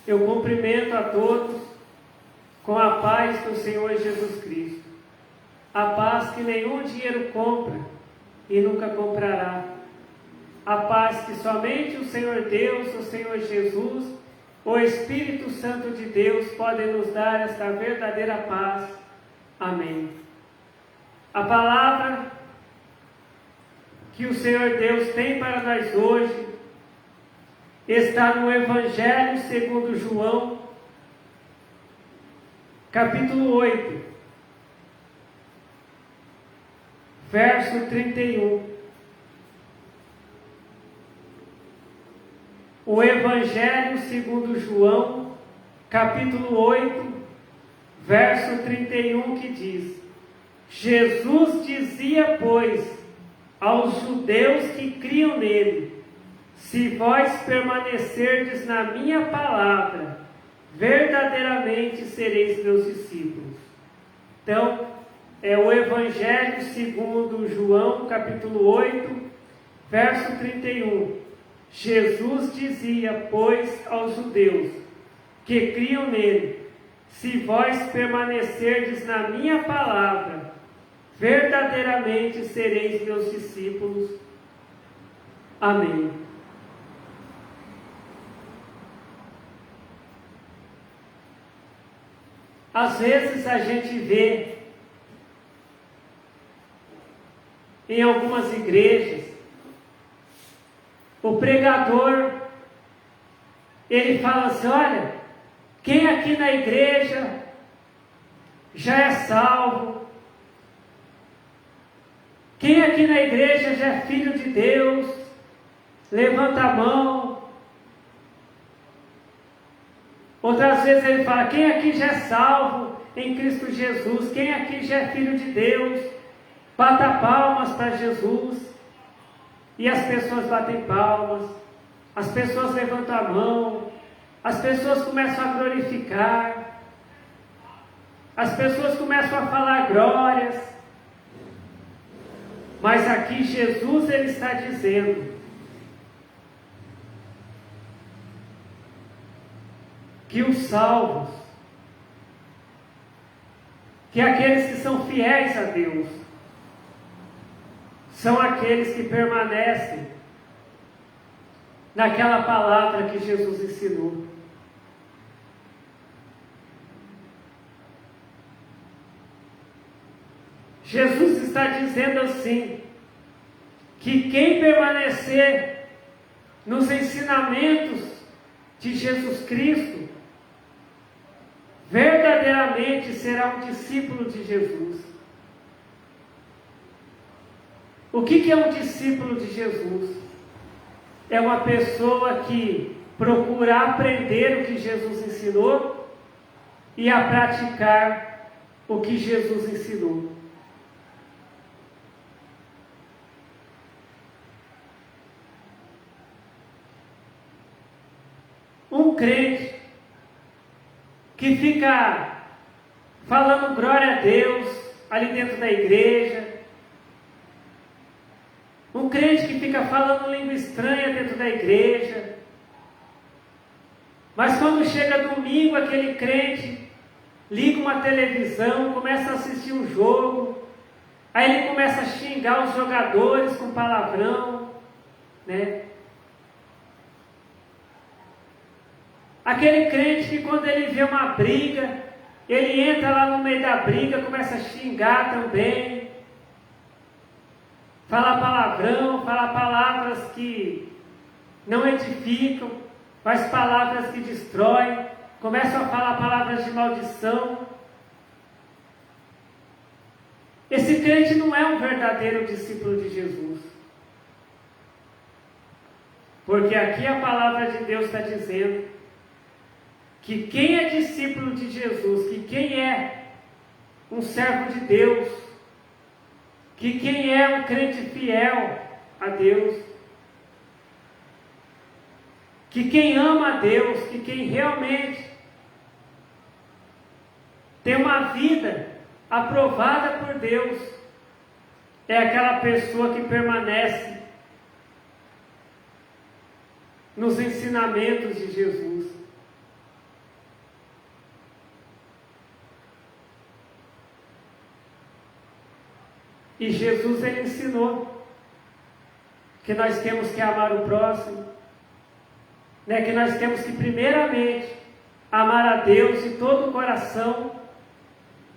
Eu cumprimento a todos com a paz do Senhor Jesus Cristo. A paz que nenhum dinheiro compra e nunca comprará. A paz que somente o Senhor Deus, o Senhor Jesus, o Espírito Santo de Deus podem nos dar esta verdadeira paz. Amém. A palavra que o Senhor Deus tem para nós hoje está no Evangelho segundo João, capítulo 8, verso 31. O Evangelho segundo João, capítulo 8, verso 31, que diz: Jesus dizia, pois, aos judeus que criam nele: se vós permanecerdes na minha palavra, verdadeiramente sereis meus discípulos. Então, é o Evangelho segundo João, capítulo 8, verso 31. Jesus dizia, pois, aos judeus que criam nele: se vós permanecerdes na minha palavra, verdadeiramente sereis meus discípulos. Amém. Às vezes a gente vê em algumas igrejas o pregador, ele fala assim: olha, quem aqui na igreja já é salvo, quem aqui na igreja já é filho de Deus, levanta a mão. Outras vezes ele fala: quem aqui já é salvo em Cristo Jesus, quem aqui já é filho de Deus, bata palmas para Jesus. E as pessoas batem palmas, as pessoas levantam a mão, as pessoas começam a glorificar, as pessoas começam a falar glórias. Mas aqui Jesus, ele está dizendo que os salvos, que aqueles que são fiéis a Deus, são aqueles que permanecem naquela palavra que Jesus ensinou. Jesus está dizendo assim, que quem permanecer nos ensinamentos de Jesus Cristo, verdadeiramente será um discípulo de Jesus. O que é um discípulo de Jesus? É uma pessoa que procura aprender o que Jesus ensinou e a praticar o que Jesus ensinou. Um crente que fica falando glória a Deus ali dentro da igreja, um crente que fica falando língua estranha dentro da igreja, mas quando chega domingo, aquele crente liga uma televisão, começa a assistir um jogo, aí ele começa a xingar os jogadores com palavrão, né? Aquele crente que quando ele vê uma briga, ele entra lá no meio da briga, começa a xingar também, falar palavrão, falar palavras que não edificam, faz palavras que destroem, começam a falar palavras de maldição. Esse crente não é um verdadeiro discípulo de Jesus. Porque aqui a palavra de Deus está dizendo que quem é discípulo de Jesus, que quem é um servo de Deus, que quem é um crente fiel a Deus, que quem ama a Deus, que quem realmente tem uma vida aprovada por Deus, é aquela pessoa que permanece nos ensinamentos de Jesus. E Jesus, ele ensinou que nós temos que amar o próximo, né? Que nós temos que primeiramente amar a Deus de todo o coração,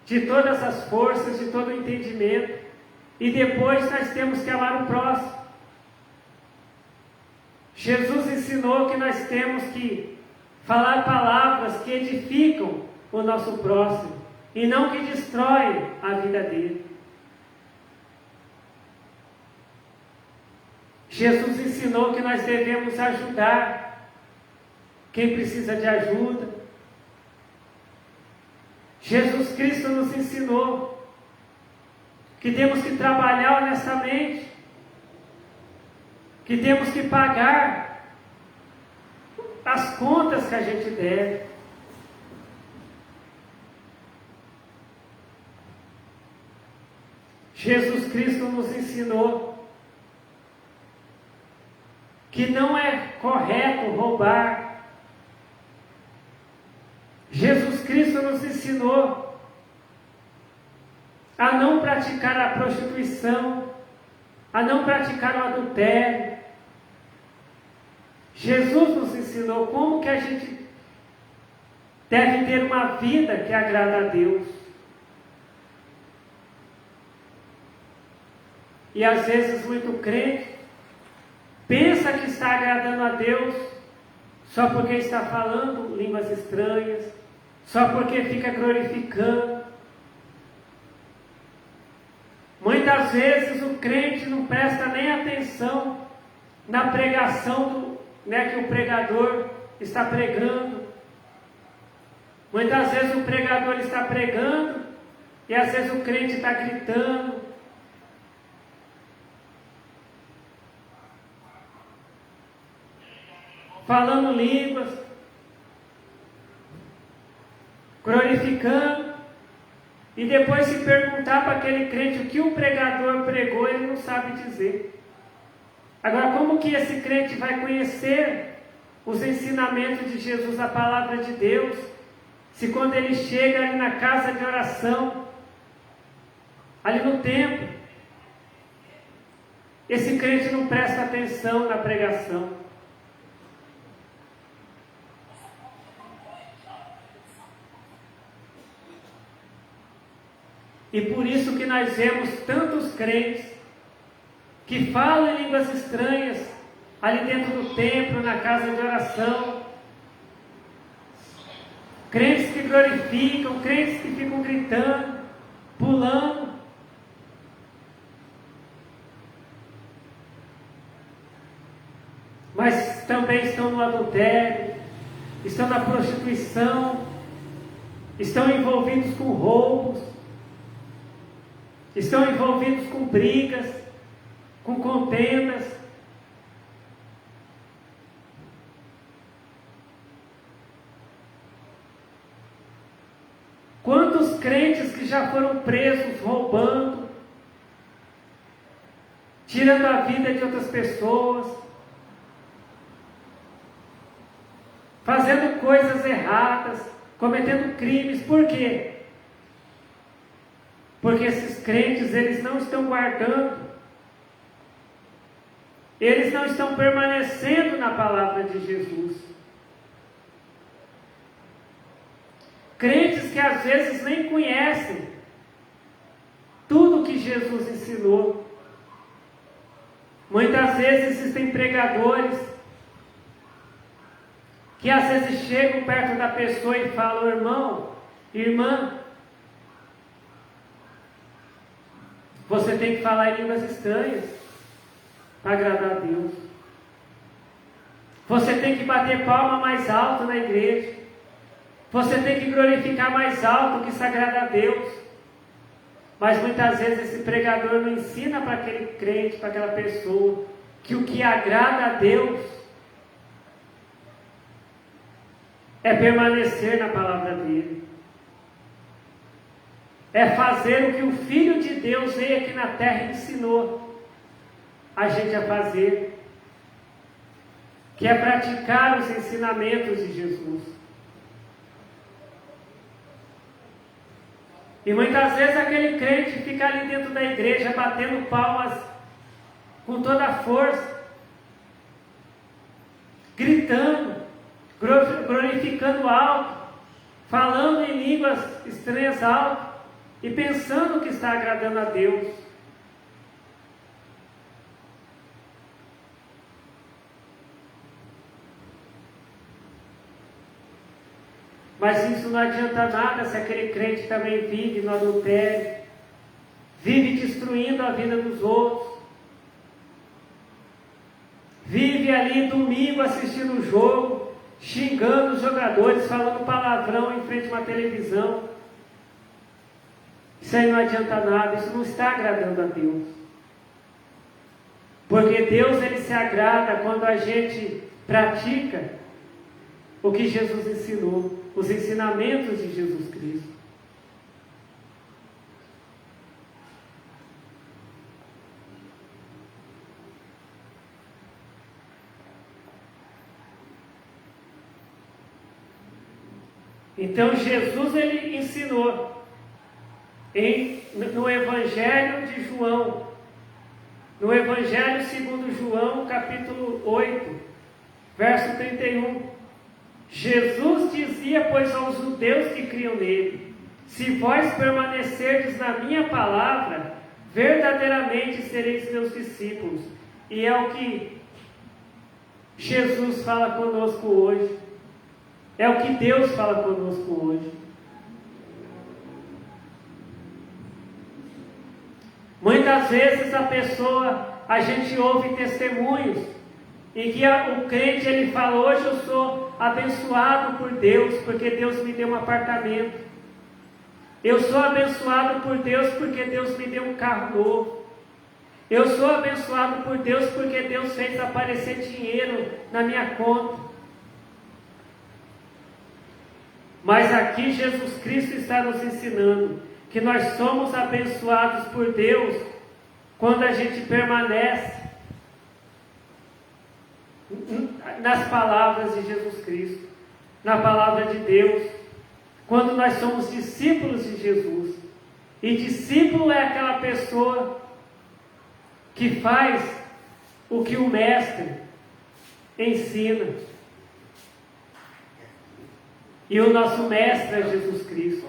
de todas as forças, de todo o entendimento, e depois nós temos que amar o próximo. Jesus ensinou que nós temos que falar palavras que edificam o nosso próximo e não que destroem a vida dele. Jesus ensinou que nós devemos ajudar quem precisa de ajuda. Jesus Cristo nos ensinou que temos que trabalhar honestamente, que temos que pagar as contas que a gente deve. Jesus Cristo nos ensinou que não é correto roubar. Jesus Cristo nos ensinou a não praticar a prostituição, a não praticar o adultério. Jesus nos ensinou como que a gente deve ter uma vida que agrada a Deus. E às vezes muito crente pensa que está agradando a Deus só porque está falando línguas estranhas, só porque fica glorificando. Muitas vezes o crente não presta nem atenção na pregação que o pregador está pregando. Muitas vezes o pregador está pregando e às vezes o crente está gritando. Falando línguas, glorificando, e depois se perguntar para aquele crente o que o pregador pregou, ele não sabe dizer. Agora, como que esse crente vai conhecer os ensinamentos de Jesus, a palavra de Deus, se quando ele chega ali na casa de oração, ali no templo, esse crente não presta atenção na pregação? E por isso que nós vemos tantos crentes que falam em línguas estranhas ali dentro do templo, na casa de oração. Crentes que glorificam, crentes que ficam gritando, pulando. Mas também estão no adultério, estão na prostituição, estão envolvidos com roubos, estão envolvidos com brigas, com contendas. Quantos crentes que já foram presos roubando, tirando a vida de outras pessoas, fazendo coisas erradas, cometendo crimes. Por quê? Porque esses crentes, eles não estão guardando, eles não estão permanecendo na palavra de Jesus. Crentes que às vezes nem conhecem tudo que Jesus ensinou. Muitas vezes existem pregadores que às vezes chegam perto da pessoa e falam: irmão, irmã, você tem que falar em línguas estranhas para agradar a Deus. Você tem que bater palma mais alto na igreja. Você tem que glorificar mais alto, que isso agrada a Deus. Mas muitas vezes esse pregador não ensina para aquele crente, para aquela pessoa, que o que agrada a Deus é permanecer na palavra dele. É fazer o que o Filho de Deus veio aqui na terra e ensinou a gente a fazer, que é praticar os ensinamentos de Jesus. E muitas vezes aquele crente fica ficar ali dentro da igreja batendo palmas com toda a força, gritando, glorificando alto, falando em línguas estranhas alto e pensando que está agradando a Deus. Mas isso não adianta nada se aquele crente também vive no adultério, vive destruindo a vida dos outros, vive ali domingo assistindo o jogo, xingando os jogadores, falando palavrão em frente a uma televisão. Isso aí não adianta nada, isso não está agradando a Deus. Porque Deus, ele se agrada quando a gente pratica o que Jesus ensinou, os ensinamentos de Jesus Cristo. Então Jesus, ele ensinou no Evangelho de João, no Evangelho segundo João, capítulo 8, verso 31. Jesus dizia, pois, aos judeus que criam nele: se vós permanecerdes na minha palavra, verdadeiramente sereis meus discípulos. E é o que Jesus fala conosco hoje. É o que Deus fala conosco hoje. Muitas vezes a gente ouve testemunhos em que o crente, ele fala: hoje eu sou abençoado por Deus, porque Deus me deu um apartamento. Eu sou abençoado por Deus porque Deus me deu um carro novo. Eu sou abençoado por Deus porque Deus fez aparecer dinheiro na minha conta. Mas aqui Jesus Cristo está nos ensinando que nós somos abençoados por Deus quando a gente permanece nas palavras de Jesus Cristo, na palavra de Deus, quando nós somos discípulos de Jesus. E discípulo é aquela pessoa que faz o que o mestre ensina. E o nosso mestre é Jesus Cristo.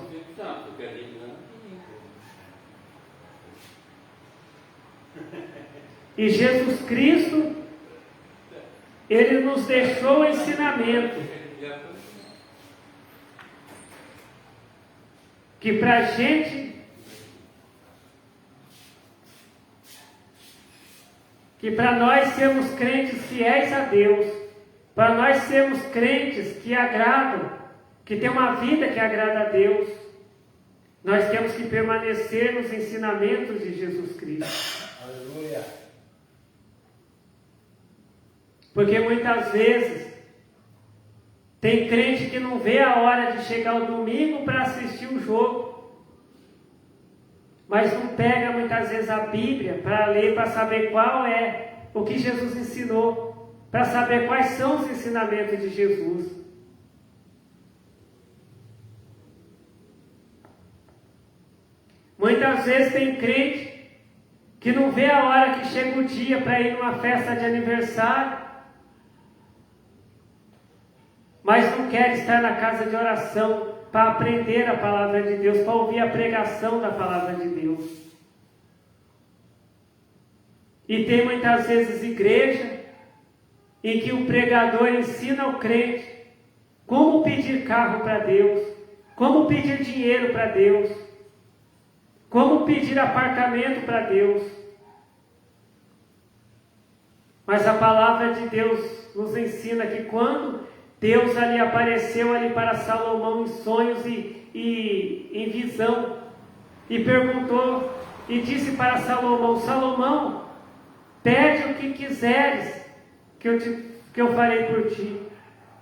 E Jesus Cristo, ele nos deixou o ensinamento que para a gente, que para nós sermos crentes fiéis a Deus, para nós sermos crentes que agradam, que tem uma vida que agrada a Deus, nós temos que permanecer nos ensinamentos de Jesus Cristo. Aleluia. Porque muitas vezes tem crente que não vê a hora de chegar o domingo para assistir o jogo, mas não pega muitas vezes a Bíblia para ler, para saber qual é o que Jesus ensinou, para saber quais são os ensinamentos de Jesus. Muitas vezes tem crente que não vê a hora que chega o dia para ir numa festa de aniversário, mas não quer estar na casa de oração para aprender a palavra de Deus, para ouvir a pregação da palavra de Deus. E tem muitas vezes igreja em que o pregador ensina ao crente como pedir carro para Deus, como pedir dinheiro para Deus, como pedir apartamento para Deus. Mas a palavra de Deus nos ensina que quando Deus ali apareceu ali para Salomão em sonhos e em visão, e perguntou, e disse para Salomão: Salomão, pede o que quiseres, que eu farei por ti.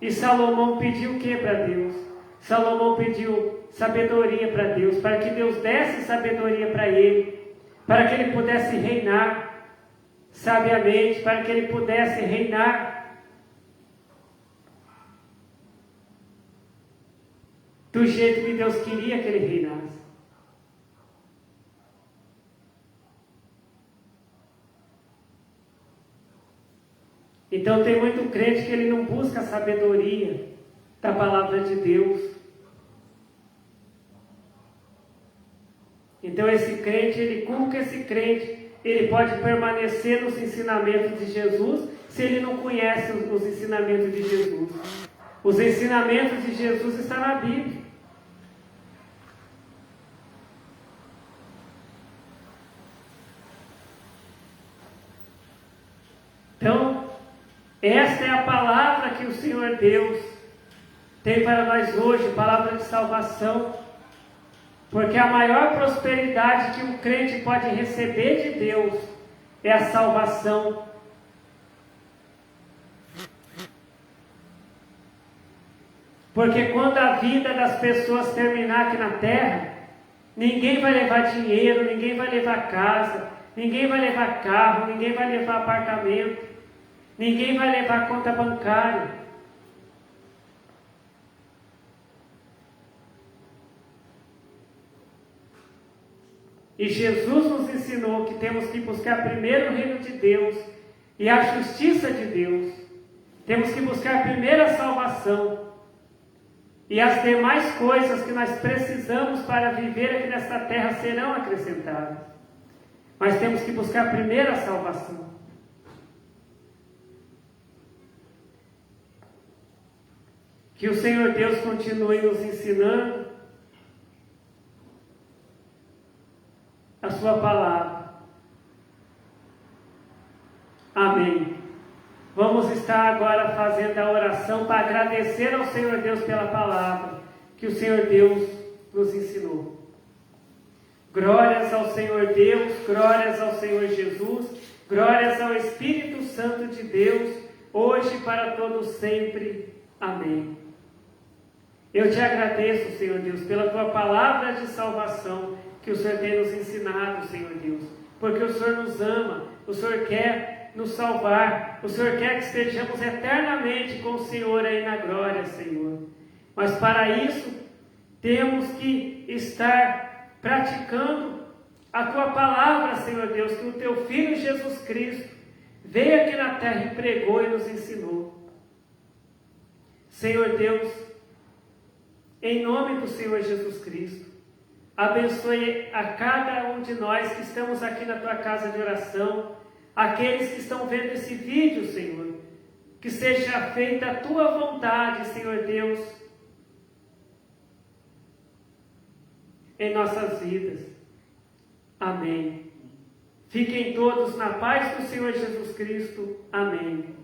E Salomão pediu o que para Deus? Salomão pediu sabedoria para Deus, para que Deus desse sabedoria para ele, para que ele pudesse reinar sabiamente, para que ele pudesse reinar do jeito que Deus queria que ele reinasse. Então tem muito crente que ele não busca a sabedoria da palavra de Deus. Então esse crente, como que esse crente, ele pode permanecer nos ensinamentos de Jesus se ele não conhece os ensinamentos de Jesus? Os ensinamentos de Jesus estão na Bíblia. Então, esta é a palavra que o Senhor Deus tem para nós hoje, palavra de salvação. Porque a maior prosperidade que um crente pode receber de Deus é a salvação. Porque quando a vida das pessoas terminar aqui na terra, ninguém vai levar dinheiro, ninguém vai levar casa, ninguém vai levar carro, ninguém vai levar apartamento, ninguém vai levar conta bancária. E Jesus nos ensinou que temos que buscar primeiro o reino de Deus e a justiça de Deus. Temos que buscar primeiro a salvação. E as demais coisas que nós precisamos para viver aqui nesta terra serão acrescentadas. Mas temos que buscar primeiro a salvação. Que o Senhor Deus continue nos ensinando a sua palavra. Amém. Vamos estar agora fazendo a oração para agradecer ao Senhor Deus pela palavra que o Senhor Deus nos ensinou. Glórias ao Senhor Deus, glórias ao Senhor Jesus, glórias ao Espírito Santo de Deus, hoje e para todos sempre. Amém. Eu te agradeço, Senhor Deus, pela tua palavra de salvação que o Senhor tem nos ensinado, Senhor Deus, porque o Senhor nos ama, o Senhor quer nos salvar, o Senhor quer que estejamos eternamente com o Senhor aí na glória, Senhor. Mas para isso, temos que estar praticando a tua palavra, Senhor Deus, que o teu Filho Jesus Cristo veio aqui na terra e pregou e nos ensinou. Senhor Deus, em nome do Senhor Jesus Cristo, abençoe a cada um de nós que estamos aqui na tua casa de oração, aqueles que estão vendo esse vídeo, Senhor, que seja feita a tua vontade, Senhor Deus, em nossas vidas. Amém. Fiquem todos na paz do Senhor Jesus Cristo. Amém.